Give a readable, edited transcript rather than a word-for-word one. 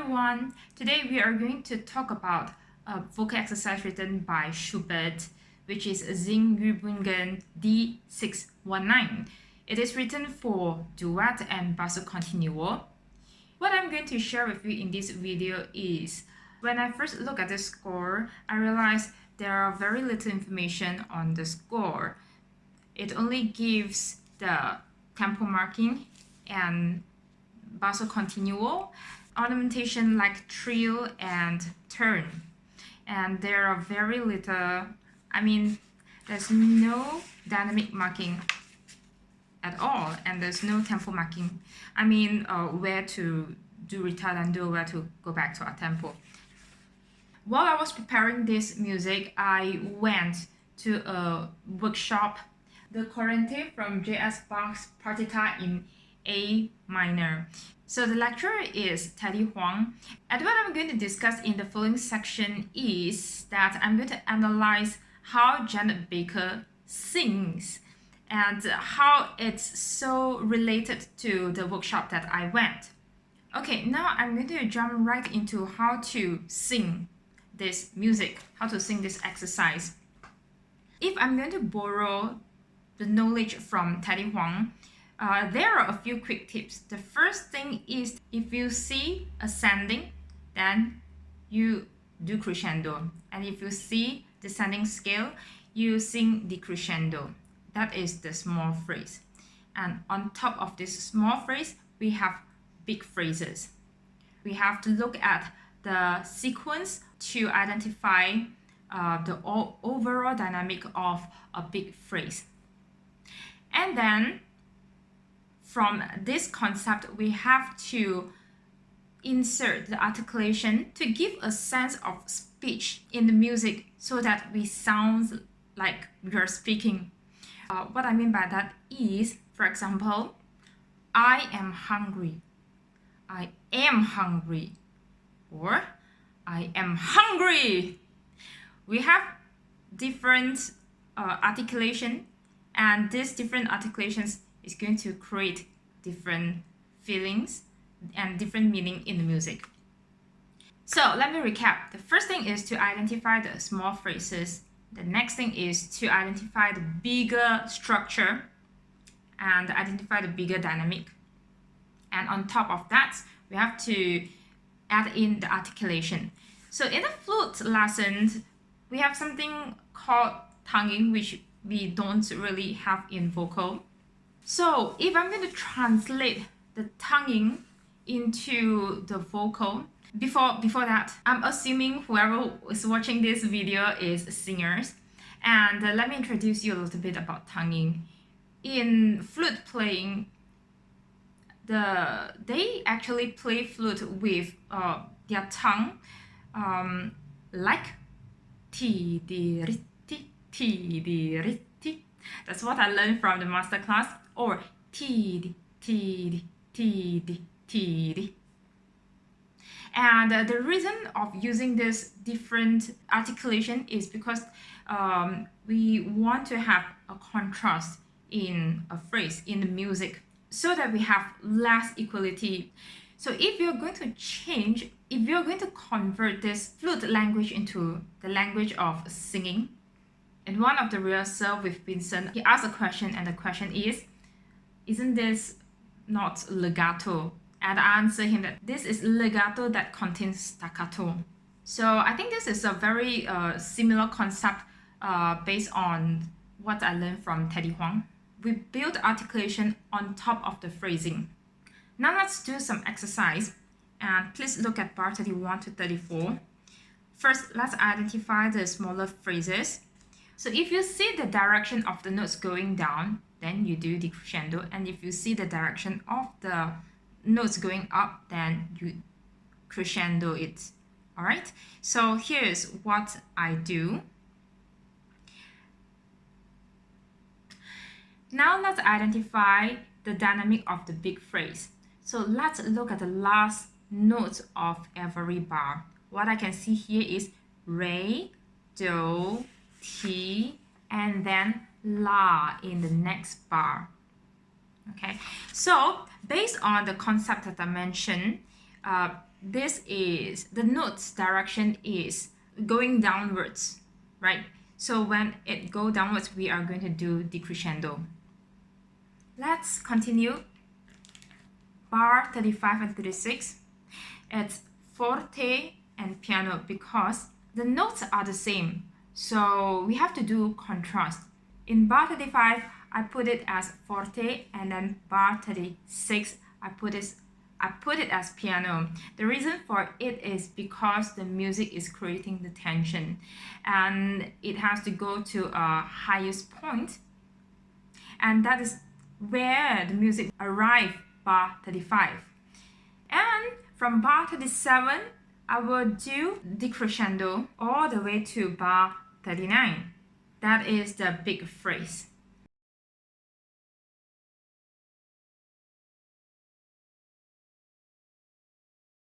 everyone! Today we are going to talk about a vocal exercise written by Schubert, which is Singübungen D619. It is written for duet and basso continuo. What I'm going to share with you in this video is, when I first look at the score, I realized there are very little information on the score. It only gives the tempo marking and basso continuo, ornamentation like trill and turn, and there are very little, there's no dynamic marking at all, and there's no tempo marking. Where to do retardando, where to go back to a tempo. While I was preparing this music, I went to a workshop, the Quarante from J.S. Bach's Partita in A minor. So the lecturer is Teddy Huang, and what I'm going to discuss in the following section is that I'm going to analyze how Janet Baker sings and how it's so related to the workshop that I went. Okay, now I'm going to jump right into how to sing this music, how to sing this exercise. If I'm going to borrow the knowledge from Teddy Huang, there are a few quick tips. The first thing is, if you see ascending, then you do crescendo. And if you see descending scale, you sing decrescendo. That is the small phrase. And on top of this small phrase, we have big phrases. We have to look at the sequence to identify the overall dynamic of a big phrase. And then from this concept, we have to insert the articulation to give a sense of speech in the music so that we sound like we are speaking. What I mean by that is, for example, I am hungry, I am hungry, or I am hungry. We have different articulation, and these different articulations is going to create different feelings and different meaning in the music. So let me recap. The first thing is to identify the small phrases. The next thing is to identify the bigger structure and identify the bigger dynamic. And on top of that, we have to add in the articulation. So in the flute lesson, we have something called tonguing, which we don't really have in vocal. So if I'm going to translate the tonguing into the vocal, before that, I'm assuming whoever is watching this video is singers. And let me introduce you a little bit about tonguing. In flute playing, they actually play flute with their tongue, like ti di ri ti. That's what I learned from the master class. Or ti di. And the reason of using this different articulation is because we want to have a contrast in a phrase, in the music, so that we have less equality. So if you're going to change, if you're going to convert this flute language into the language of singing, in one of the rehearsals with Vincent, he asked a question, and the question is, isn't this not legato? And I answer him that this is legato that contains staccato. So I think this is a very similar concept based on what I learned from Teddy Huang. We build articulation on top of the phrasing. Now let's do some exercise, and please look at bar 31 to 34. First, let's identify the smaller phrases. So if you see the direction of the notes going down, then you do decrescendo, and if you see the direction of the notes going up, then you crescendo it. All right, so here's what I do. Now let's identify the dynamic of the big phrase. So let's look at the last notes of every bar. What I can see here is re, do, ti, and then la in the next bar. Okay, so based on the concept that I mentioned, the note's direction is going downwards, right? So when it goes downwards, we are going to do decrescendo. Let's continue. Bar 35 and 36. It's forte and piano because the notes are the same. So we have to do contrast. In bar 35, I put it as forte, and then bar 36, I put it as piano. The reason for it is because the music is creating the tension and it has to go to a highest point, and that is where the music arrives, bar 35. And from bar 37, I will do decrescendo all the way to bar 39. That is the big phrase.